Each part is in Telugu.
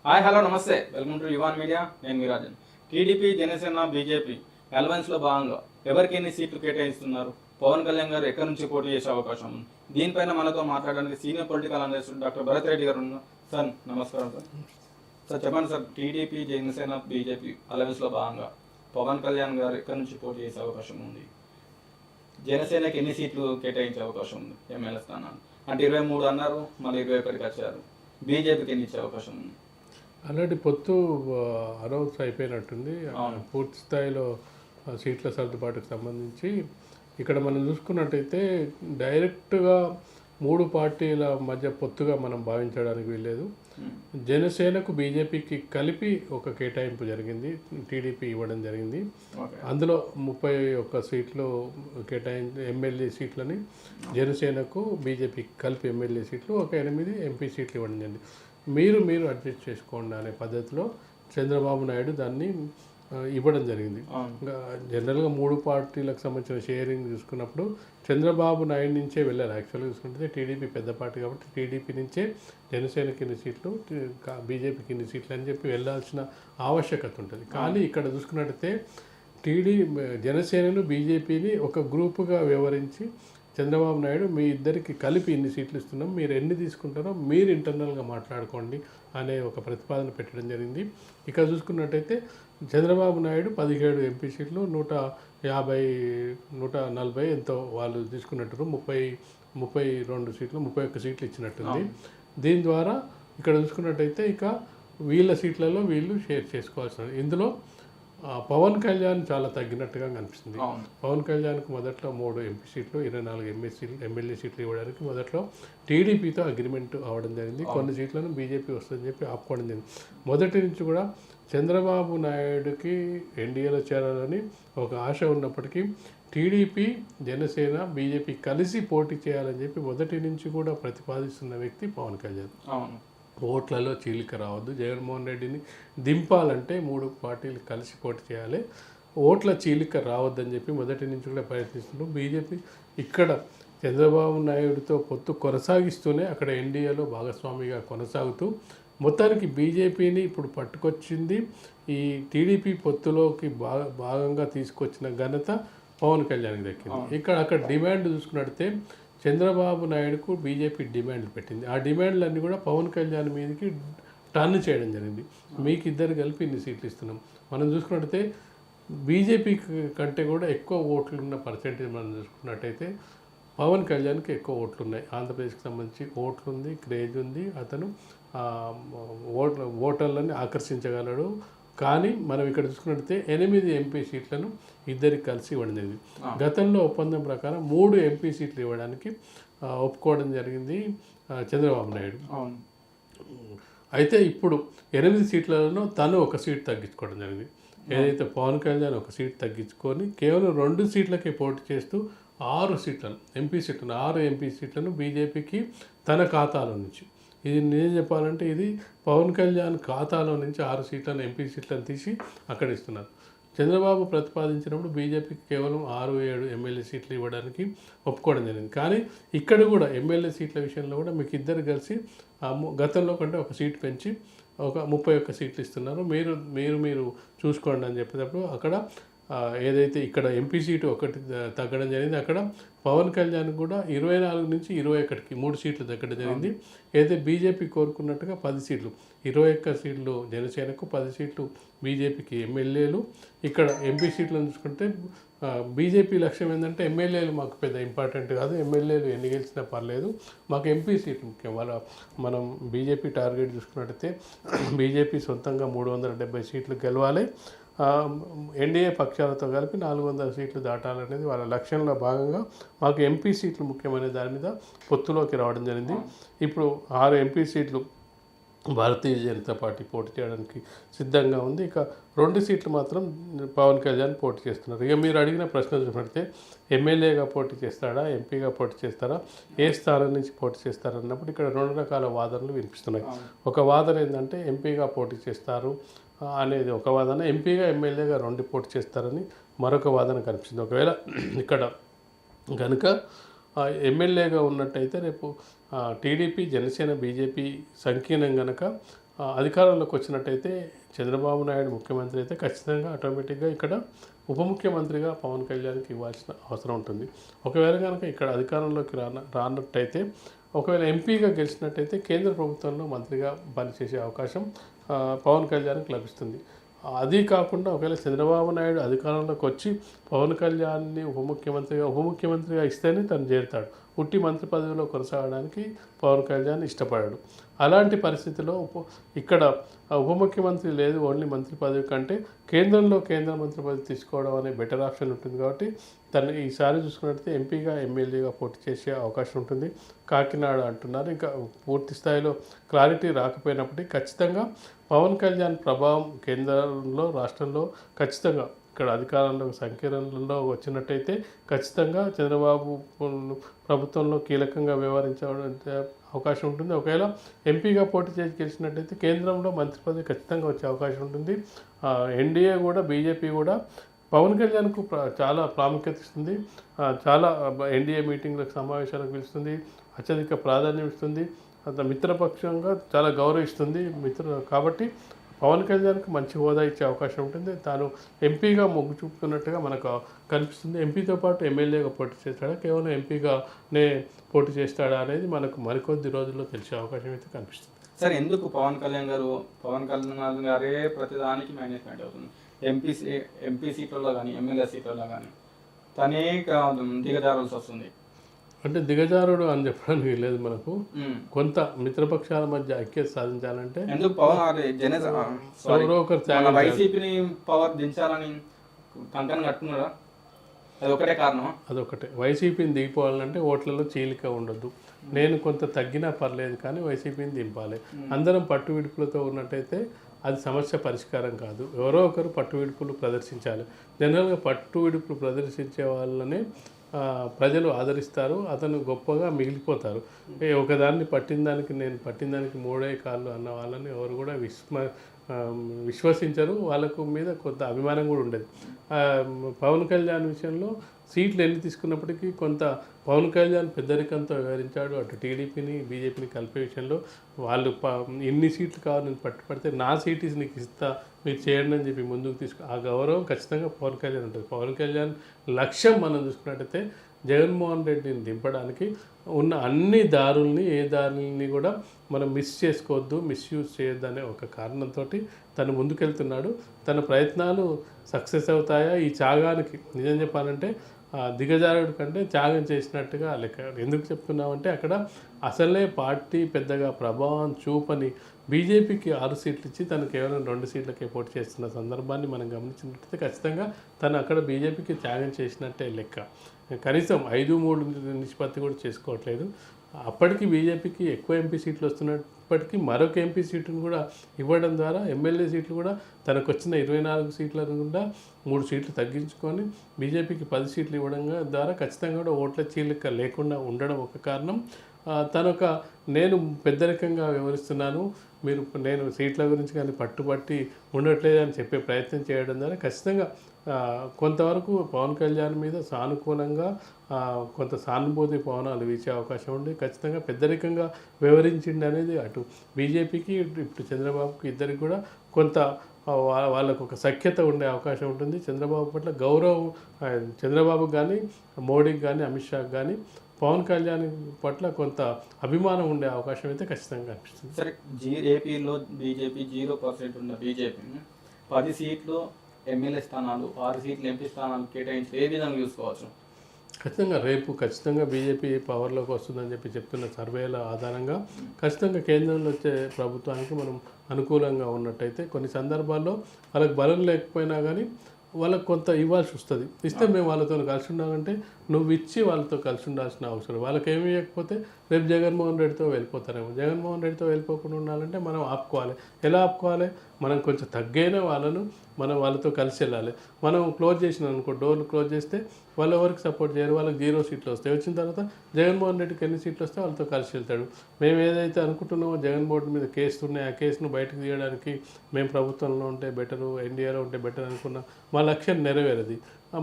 హాయ్ హలో నమస్తే వెల్కమ్ టు యువన్ మీడియా. నేను మీరాజన్. టీడీపీ జనసేన బీజేపీ అలవెన్స్లో భాగంగా ఎవరికి ఎన్ని సీట్లు కేటాయిస్తున్నారు, పవన్ కళ్యాణ్ గారు ఎక్కడి నుంచి పోటీ చేసే అవకాశం ఉంది, దీనిపైన మనతో మాట్లాడడానికి senior political analyst doctor Bharat Reddy గారు ఉన్నారు. సార్ నమస్కారం. సార్ చెప్పండి సార్, టీడీపీ జనసేన బీజేపీ అలవెన్స్లో భాగంగా పవన్ కళ్యాణ్ గారు ఎక్కడి నుంచి పోటీ చేసే అవకాశం ఉంది, జనసేనకి ఎన్ని సీట్లు కేటాయించే అవకాశం ఉంది, ఎమ్మెల్యే స్థానాలు అంటే 23 అన్నారు, మళ్ళీ 21కి వచ్చారు, బీజేపీకి ఎన్ని ఇచ్చే అవకాశం ఉంది? ఆల్రెడీ పొత్తు అనౌన్స్ అయిపోయినట్టుంది. పూర్తి స్థాయిలో సీట్ల సర్దుబాటుకు సంబంధించి ఇక్కడ మనం చూసుకున్నట్టయితే డైరెక్ట్గా 3 పార్టీల మధ్య పొత్తుగా మనం భావించడానికి వీల్లేదు. జనసేనకు బీజేపీకి కలిపి ఒక కేటాయింపు జరిగింది, టీడీపీ ఇవ్వడం జరిగింది. అందులో 31 సీట్లు ఎమ్మెల్యే సీట్లని జనసేనకు బీజేపీకి కలిపి ఎమ్మెల్యే సీట్లు, ఒక 8 ఎంపీ సీట్లు ఇవ్వడం జరిగింది. మీరు అడ్జస్ట్ చేసుకోండి అనే పద్ధతిలో చంద్రబాబు నాయుడు దాన్ని ఇవ్వడం జరిగింది. జనరల్గా 3 పార్టీలకు సంబంధించిన షేరింగ్ చూసుకున్నప్పుడు చంద్రబాబు నాయుడు నుంచే వెళ్ళారు. యాక్చువల్గా చూసుకుంటే టీడీపీ పెద్ద పార్టీ కాబట్టి టీడీపీ నుంచే జనసేనకి ఇన్ని సీట్లు, బీజేపీకి ఇన్ని సీట్లు అని చెప్పి వెళ్ళాల్సిన ఆవశ్యకత ఉంటుంది. కానీ ఇక్కడ చూసుకున్నట్టయితే జనసేనను బీజేపీని ఒక గ్రూపుగా వ్యవహరించి చంద్రబాబు నాయుడు మీ ఇద్దరికి కలిపి ఇన్ని సీట్లు ఇస్తున్నాం, మీరు ఎన్ని తీసుకుంటారో మీరు ఇంటర్నల్గా మాట్లాడుకోండి అనే ఒక ప్రతిపాదన పెట్టడం జరిగింది. ఇక్కడ చూసుకున్నట్టయితే చంద్రబాబు నాయుడు 17 ఎంపీ సీట్లు, 140 ఎంతో వాళ్ళు తీసుకున్నట్టు 32 సీట్లు, 31 సీట్లు ఇచ్చినట్టుంది. దీని ద్వారా ఇక్కడ చూసుకున్నట్టయితే ఇక వీళ్ళ సీట్లలో వీళ్ళు షేర్ చేసుకోవాల్సిన, ఇందులో పవన్ కళ్యాణ్ చాలా తగ్గినట్టుగా కనిపిస్తుంది. పవన్ కళ్యాణ్కు మొదట్లో 3 ఎంపీ సీట్లు, 24 ఎమ్మెల్యే సీట్లు ఇవ్వడానికి మొదట్లో టీడీపీతో అగ్రిమెంట్ అవ్వడం జరిగింది. కొన్ని సీట్లను బీజేపీ వస్తుందని చెప్పి ఆపుకోవడం జరిగింది. మొదటి నుంచి కూడా చంద్రబాబు నాయుడుకి ఎన్డీఏలో చేరాలని ఒక ఆశ ఉన్నప్పటికీ టీడీపీ, జనసేన, బీజేపీ కలిసి పోటీ చేయాలని చెప్పి మొదటి నుంచి కూడా ప్రతిపాదిస్తున్న వ్యక్తి పవన్ కళ్యాణ్. ఓట్లలో చీలిక రావద్దు, జగన్మోహన్ రెడ్డిని దింపాలంటే 3 పార్టీలు కలిసి పోటీ చేయాలి, ఓట్ల చీలిక రావద్దని చెప్పి మొదటి నుంచి కూడా ప్రయత్నిస్తున్నారు. బీజేపీ ఇక్కడ చంద్రబాబు నాయుడుతో పొత్తు కొనసాగిస్తూనే అక్కడ ఎన్డీఏలో భాగస్వామిగా కొనసాగుతూ మొత్తానికి బీజేపీని ఇప్పుడు పట్టుకొచ్చింది. ఈ టీడీపీ పొత్తులోకి భాగంగా తీసుకొచ్చిన ఘనత పవన్ కళ్యాణ్కి దక్కింది. అక్కడ డిమాండ్ చూసుకున్నట్టే చంద్రబాబు నాయుడుకు బీజేపీ డిమాండ్లు పెట్టింది. ఆ డిమాండ్లన్నీ కూడా పవన్ కళ్యాణ్ మీదకి టర్న్ చేయడం జరిగింది. మీకు ఇద్దరు కలిపి ఇన్ని సీట్లు ఇస్తున్నాం. మనం చూసుకున్నట్టయితే బీజేపీ కంటే కూడా ఎక్కువ ఓట్లు ఉన్న పర్సెంటేజ్ మనం చూసుకున్నట్టయితే పవన్ కళ్యాణ్కి ఎక్కువ ఓట్లు ఉన్నాయి. ఆంధ్రప్రదేశ్కి సంబంధించి ఓట్లు ఉంది, క్రేజ్ ఉంది, అతను ఓటర్లని ఆకర్షించగలడు. కానీ మనం ఇక్కడ చూసుకున్నట్టయితే 8 ఎంపీ సీట్లను ఇద్దరికి కలిసి ఇవ్వడం జరిగింది. గతంలో ఒప్పందం ప్రకారం 3 ఎంపీ సీట్లు ఇవ్వడానికి ఒప్పుకోవడం జరిగింది చంద్రబాబు నాయుడు. అయితే ఇప్పుడు 8 సీట్లలో తను 1 సీట్ తగ్గించుకోవడం జరిగింది. ఏదైతే పవన్ కళ్యాణ్ 1 సీట్ తగ్గించుకొని కేవలం 2 సీట్లకే పోటీ చేస్తూ 6 ఎంపీ సీట్లను బీజేపీకి తన ఖాతాలో నుంచి, ఇది నేను చెప్పాలంటే ఇది పవన్ కళ్యాణ్ ఖాతాలో నుంచి 6 సీట్లను, ఎంపీ సీట్లను తీసి అక్కడ ఇస్తున్నారు. చంద్రబాబు ప్రతిపాదించినప్పుడు బీజేపీకి కేవలం 6-7 ఎమ్మెల్యే సీట్లు ఇవ్వడానికి ఒప్పుకోవడం జరిగింది. కానీ ఇక్కడ కూడా ఎమ్మెల్యే సీట్ల విషయంలో కూడా మీకు ఇద్దరు కలిసి గతంలో కంటే 1 సీట్ పెంచి ఒక 31 సీట్లు ఇస్తున్నారు, మీరు చూసుకోండి అని చెప్పేటప్పుడు అక్కడ ఏదైతే ఇక్కడ ఎంపీ సీటు 1 తగ్గడం జరిగింది, అక్కడ పవన్ కళ్యాణ్ కూడా 24 నుంచి 21కి 3 సీట్లు తగ్గడం జరిగింది. అయితే బీజేపీ కోరుకున్నట్టుగా 10 సీట్లు, 21 సీట్లు జనసేనకు, 10 సీట్లు బీజేపీకి ఎమ్మెల్యేలు. ఇక్కడ ఎంపీ సీట్లను చూసుకుంటే బీజేపీ లక్ష్యం ఏంటంటే ఎమ్మెల్యేలు మాకు పెద్ద ఇంపార్టెంట్ కాదు, ఎమ్మెల్యేలు ఎన్ని గెలిచినా పర్లేదు, మాకు ఎంపీ సీట్లు ముఖ్యం. మనం బీజేపీ టార్గెట్ చూసుకున్నట్టయితే బీజేపీ సొంతంగా 370 సీట్లు గెలవాలి, ఎన్డీఏ పక్షాలతో కలిపి 400 సీట్లు దాటాలనేది వాళ్ళ లక్ష్యంలో భాగంగా మాకు ఎంపీ సీట్లు ముఖ్యమనే దాని మీద పొత్తులోకి రావడం జరిగింది. ఇప్పుడు 6 ఎంపీ సీట్లు భారతీయ జనతా పార్టీ పోటీ చేయడానికి సిద్ధంగా ఉంది. ఇక 2 సీట్లు మాత్రం పవన్ కళ్యాణ్ పోటీ చేస్తున్నారు. ఇక మీరు అడిగిన ప్రశ్న చూసినట్లయితే ఎమ్మెల్యేగా పోటీ చేస్తాడా, ఎంపీగా పోటీ చేస్తారా, ఏ స్థానం నుంచి పోటీ చేస్తారా అన్నప్పుడు ఇక్కడ 2 రకాల వాదనలు వినిపిస్తున్నాయి. ఒక వాదన ఏంటంటే ఎంపీగా పోటీ చేస్తారు అనేది ఒక వాదన, ఎంపీగా ఎమ్మెల్యేగా 2 పోటీ చేస్తారని మరొక వాదన కనిపిస్తుంది. ఒకవేళ ఇక్కడ కనుక ఎమ్మెల్యేగా ఉన్నట్టయితే రేపు టీడీపీ, జనసేన, బీజేపీ సంకీర్ణం కనుక అధికారంలోకి వచ్చినట్టయితే చంద్రబాబు నాయుడు ముఖ్యమంత్రి అయితే ఖచ్చితంగా ఆటోమేటిక్గా ఇక్కడ ఉప ముఖ్యమంత్రిగా పవన్ కళ్యాణ్కి ఇవ్వాల్సిన అవసరం ఉంటుంది. ఒకవేళ కనుక ఇక్కడ అధికారంలోకి రానట్టయితే, ఒకవేళ ఎంపీగా గెలిచినట్టయితే కేంద్ర ప్రభుత్వంలో మంత్రిగా పనిచేసే అవకాశం పవన్ కళ్యాణ్కి లభిస్తుంది. అది కాకుండా ఒకవేళ చంద్రబాబు నాయుడు అధికారంలోకి వచ్చి పవన్ కళ్యాణ్ని ఉప ముఖ్యమంత్రిగా ఇస్తేనే తను చేరుతాడు. ఉట్టి మంత్రి పదవిలో కొనసాగడానికి పవన్ కళ్యాణ్ ఇష్టపడాడు. అలాంటి పరిస్థితిలో ఇక్కడ ఉప ముఖ్యమంత్రి లేదు, ఓన్లీ మంత్రి పదవి కంటే కేంద్రంలో కేంద్ర మంత్రి పదవి తీసుకోవడం అనే బెటర్ ఆప్షన్ ఉంటుంది. కాబట్టి తను ఈసారి చూసుకున్నట్లయితే ఎంపీగా ఎమ్మెల్యేగా పోటీ చేసే అవకాశం ఉంటుంది. కాకినాడ అంటున్నారు, ఇంకా పూర్తి స్థాయిలో క్లారిటీ రాకపోయినప్పటికీ ఖచ్చితంగా పవన్ కళ్యాణ్ ప్రభావం కేంద్రంలో రాష్ట్రంలో ఖచ్చితంగా ఇక్కడ అధికారంలో సంకీర్ణంలో వచ్చినట్టయితే ఖచ్చితంగా చంద్రబాబు ప్రభుత్వంలో కీలకంగా వ్యవహరించే అవకాశం ఉంటుంది. ఒకవేళ ఎంపీగా పోటీ చేసి గెలిచినట్టయితే కేంద్రంలో మంత్రి పదవి ఖచ్చితంగా వచ్చే అవకాశం ఉంటుంది. ఎన్డీఏ కూడా బీజేపీ కూడా పవన్ కళ్యాణ్కు చాలా ప్రాముఖ్యత ఇస్తుంది. చాలా ఎన్డీఏ మీటింగ్లకు సమావేశాలకు పిలుస్తుంది, అత్యధిక ప్రాధాన్యం ఇస్తుంది, అంత మిత్రపక్షంగా చాలా గౌరవిస్తుంది కాబట్టి పవన్ కళ్యాణ్కి మంచి హోదా ఇచ్చే అవకాశం ఉంటుంది. తాను ఎంపీగా మొగ్గు చూపుతున్నట్టుగా మనకు కనిపిస్తుంది. ఎంపీతో పాటు ఎమ్మెల్యేగా పోటీ చేస్తాడా, కేవలం ఎంపీగానే పోటీ చేస్తాడా అనేది మనకు మరికొద్ది రోజుల్లో తెలిసే అవకాశం అయితే కనిపిస్తుంది. సరే, ఎందుకు పవన్ కళ్యాణ్ గారే ప్రతిదానికి మేనేజ్మెంట్ అవుతుంది? ఎంపీ సీట్లలో కానీ ఎమ్మెల్యే సీట్లలో కానీ తనే దిగజారాల్సి వస్తుంది. అంటే దిగజారుడు అని చెప్పడానికి లేదు. మనకు కొంత మిత్రపక్షాల మధ్య ఐక్యత సాధించాలంటే ఎందుకు వైసీపీని పవర్ దించాలని కంకణం కట్టుకున్నారా? అది ఒకటే కారణం. అదొకటే. వైసీపీని దిగిపోవాలంటే ఓట్లలో చీలిక ఉండొద్దు. నేను కొంత తగ్గినా పర్లేదు కానీ వైసీపీని దింపాలి. అందరం పట్టు విడుపులతో ఉన్నట్టయితే అది సమస్య పరిష్కారం కాదు. ఎవరో ఒకరు పట్టు విడుపులు ప్రదర్శించాలి. జనరల్గా పట్టు విడుపులు ప్రదర్శించే వాళ్ళనే ప్రజలు ఆదరిస్తారు, అతను గొప్పగా మిగిలిపోతారు. ఒకదాన్ని నేను పట్టిన దానికి మూడే కాళ్ళు అన్న వాళ్ళని ఎవరు కూడా విశ్వసించరు. వాళ్ళకు మీద కొంత అభిమానం కూడా ఉండదు. పవన్ కళ్యాణ్ విషయంలో సీట్లు ఎన్ని తీసుకున్నప్పటికీ కొంత పవన్ కళ్యాణ్ పెద్దరికంతో వ్యవహరించాడు. అటు టీడీపీని బీజేపీని కలిపే విషయంలో వాళ్ళు ఎన్ని సీట్లు కావాలని పట్టుపడితే నా సీట్ నీకు ఇస్తా, మీరు చేయండి అని చెప్పి ముందుకు ఆ గౌరవం ఖచ్చితంగా పవన్ కళ్యాణ్ ఉంటుంది. పవన్ కళ్యాణ్ లక్ష్యం మనం చూసుకున్నట్టయితే జగన్మోహన్ రెడ్డిని దింపడానికి ఉన్న అన్ని దారుల్ని, ఏ దారుల్ని కూడా మనం మిస్ చేసుకోవద్దు, మిస్యూజ్ చేయొద్దు అనే ఒక కారణంతో తను ముందుకెళ్తున్నాడు. తన ప్రయత్నాలు సక్సెస్ అవుతాయా? ఈ త్యాగానికి నిజం చెప్పాలంటే దిగజారుడు కంటే త్యాగం చేసినట్టుగా లెక్క. ఎందుకు చెప్తున్నామంటే అక్కడ అసలే పార్టీ పెద్దగా ప్రభావం చూపని బీజేపీకి 6 సీట్లు ఇచ్చి తను కేవలం 2 సీట్లకే పోటీ చేస్తున్న సందర్భాన్ని మనం గమనించినట్లయితే ఖచ్చితంగా తను అక్కడ బీజేపీకి త్యాగం చేసినట్టే లెక్క. కనీసం 5-3 నిష్పత్తి కూడా చేసుకోవట్లేదు. అప్పటికి బీజేపీకి ఎక్కువ ఎంపీ సీట్లు వస్తున్నప్పటికీ మరొక ఎంపీ సీటును కూడా ఇవ్వడం ద్వారా ఎమ్మెల్యే సీట్లు కూడా తనకు వచ్చిన 24 సీట్ల గుండా 3 సీట్లు తగ్గించుకొని బీజేపీకి 10 సీట్లు ఇవ్వడం ద్వారా ఖచ్చితంగా కూడా ఓట్ల చీలిక లేకుండా ఉండడం ఒక కారణం. నేను పెద్దరికంగా వివరిస్తున్నాను, నేను సీట్ల గురించి కానీ పట్టుబట్టి ఉండట్లేదు అని చెప్పే ప్రయత్నం చేయడం ద్వారా ఖచ్చితంగా కొంతవరకు పవన్ కళ్యాణ్ మీద సానుకూలంగా కొంత సానుభూతి పవనాలు వీచే అవకాశం ఉంది. ఖచ్చితంగా పెద్దరికంగా వివరించింది అనేది అటు బీజేపీకి ఇటు చంద్రబాబుకి ఇద్దరికి కూడా కొంత వాళ్ళకు ఒక సఖ్యత ఉండే అవకాశం ఉంటుంది. చంద్రబాబు పట్ల గౌరవం చంద్రబాబుకి కానీ మోడీకి కానీ అమిత్ షాకి కానీ పవన్ కళ్యాణ్ పట్ల కొంత అభిమానం ఉండే అవకాశం అయితే ఖచ్చితంగా అనిపిస్తుంది. సరే, ఏపీలో బీజేపీ 0% ఉన్న బీజేపీని 10 సీట్లు ఎమ్మెల్యే స్థానాలు, 6 సీట్లు ఎంపీ స్థానాలు కేటాయించి ఏ విధంగా చూసుకోవచ్చు? ఖచ్చితంగా బీజేపీ పవర్లోకి వస్తుందని చెప్పి చెప్తున్న సర్వేల ఆధారంగా ఖచ్చితంగా కేంద్రంలో వచ్చే ప్రభుత్వానికి మనం అనుకూలంగా ఉన్నట్టయితే కొన్ని సందర్భాల్లో వాళ్ళకి బలం లేకపోయినా కానీ వాళ్ళకి కొంత ఇవ్వాల్సి వస్తుంది. ఇస్తే మేము వాళ్ళతో కలిసి ఉండాలంటే నువ్వు ఇచ్చి వాళ్ళతో కలిసి ఉండాల్సిన అవసరం. వాళ్ళకి ఏమి ఇవ్వకపోతే రేపు జగన్మోహన్ రెడ్డితో వెళ్ళిపోతారేమో. జగన్మోహన్ రెడ్డితో వెళ్ళిపోకుండా ఉండాలంటే మనం ఆపుకోవాలి. ఎలా ఆపుకోవాలి? మనం కొంచెం తగ్గైనా మనం వాళ్ళతో కలిసి వెళ్ళాలి. మనం క్లోజ్ చేసినాం అనుకో, డోర్లు క్లోజ్ చేస్తే వాళ్ళు ఎవరికి సపోర్ట్ చేయరు, వాళ్ళకి 0 సీట్లు వస్తాయి. వచ్చిన తర్వాత జగన్మోహన్ రెడ్డికి ఎన్ని సీట్లు వస్తే వాళ్ళతో కలిసి వెళ్తాడు. మేము ఏదైతే అనుకుంటున్నామో జగన్ బోర్డు మీద కేసులు ఉన్నాయి, ఆ కేసును బయటకు తీయడానికి మేము ప్రభుత్వంలో ఉంటే బెటరు, ఎన్డీఏలో ఉంటే బెటర్ అనుకున్నాం, మా లక్ష్యం నెరవేరది.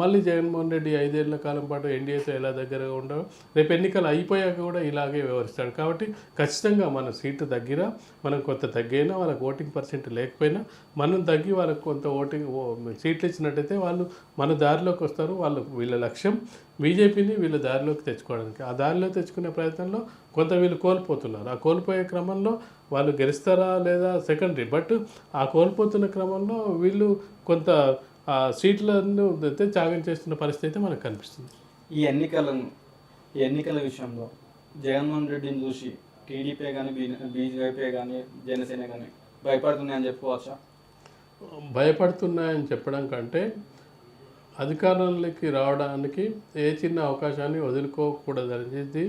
మళ్ళీ జగన్మోహన్ రెడ్డి 5 ఏళ్ల కాలం పాటు ఎన్డీఏతో ఎలా దగ్గరగా ఉండవు, రేపు ఎన్నికలు అయిపోయాక కూడా ఇలాగే వ్యవహరిస్తాడు. కాబట్టి ఖచ్చితంగా మన సీటు తగ్గినా, మనం కొంత తగ్గినా, వాళ్ళకి ఓటింగ్ పర్సెంట్ లేకపోయినా మనం తగ్గి వాళ్ళకి కొంత సీట్లు ఇచ్చినట్టయితే వాళ్ళు మన దారిలోకి వస్తారు. వీళ్ళ లక్ష్యం బీజేపీని వీళ్ళ దారిలోకి తెచ్చుకోవడానికి. ఆ దారిలో తెచ్చుకునే ప్రయత్నంలో కొంత వీళ్ళు కోల్పోతున్నారు. ఆ కోల్పోయే క్రమంలో వాళ్ళు గెలుస్తారా లేదా సెకండరీ, బట్ ఆ కోల్పోతున్న క్రమంలో వీళ్ళు కొంత సీట్లను త్యాగం చేస్తున్న పరిస్థితి అయితే మనకు కనిపిస్తుంది. ఈ ఎన్నికల విషయంలో జగన్మోహన్ రెడ్డిని చూసి టీడీపీ కానీ బీజేపీ కానీ జనసేన కానీ భయపడుతున్నాయని చెప్పుకోవచ్చా? భయపడుతున్నాయని చెప్పడం కంటే అధికారంలోకి రావడానికి ఏ చిన్న అవకాశాన్ని వదులుకోకూడదనేది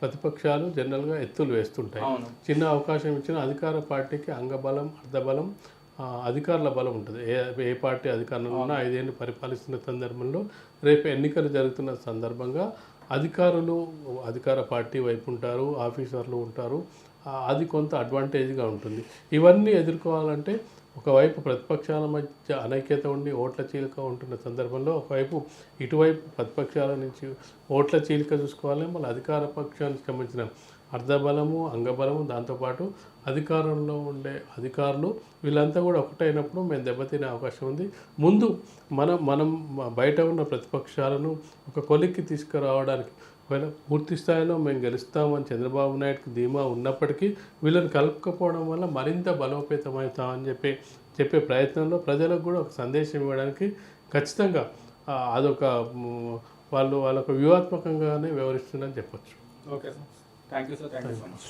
ప్రతిపక్షాలు జనరల్గా ఎత్తులు వేస్తుంటాయి. చిన్న అవకాశం ఇచ్చిన అధికార పార్టీకి అంగబలం, అర్ధబలం, అధికారుల బలం ఉంటుంది. ఏ పార్టీ అధికారంలో ఉన్నా 5 ఏళ్ళు పరిపాలిస్తున్న సందర్భంలో రేపు ఎన్నికలు జరుగుతున్న సందర్భంగా అధికార పార్టీ వైపు ఉంటారు, ఆఫీసర్లు ఉంటారు. అది కొంత అడ్వాంటేజ్గా ఉంటుంది. ఇవన్నీ ఎదుర్కోవాలంటే ఒకవైపు ప్రతిపక్షాల మధ్య అనైక్యత ఉండి ఓట్ల చీలిక ఉంటున్న సందర్భంలో ఒకవైపు ఇటువైపు ప్రతిపక్షాల నుంచి ఓట్ల చీలిక చూసుకోవాలి. మళ్ళీ అధికార పక్షానికి సంబంధించిన అర్ధబలము, అంగబలము, దాంతోపాటు అధికారంలో ఉండే అధికారులు వీళ్ళంతా కూడా ఒకటైనప్పుడు మేము దెబ్బతినే అవకాశం ఉంది. ముందు మనం బయట ఉన్న ప్రతిపక్షాలను ఒక కొలిక్కి తీసుకురావడానికి ఒకవేళ పూర్తి స్థాయిలో మేము గెలుస్తామని చంద్రబాబు నాయుడుకి ధీమా ఉన్నప్పటికీ వీళ్ళని కలుపుకపోవడం వల్ల మరింత బలోపేతమవుతామని చెప్పే ప్రయత్నంలో ప్రజలకు కూడా ఒక సందేశం ఇవ్వడానికి ఖచ్చితంగా అదొక వాళ్ళొక వ్యూహాత్మకంగానే వ్యవహరిస్తుందని చెప్పొచ్చు. Okay sir, thank you sir, thank you so much.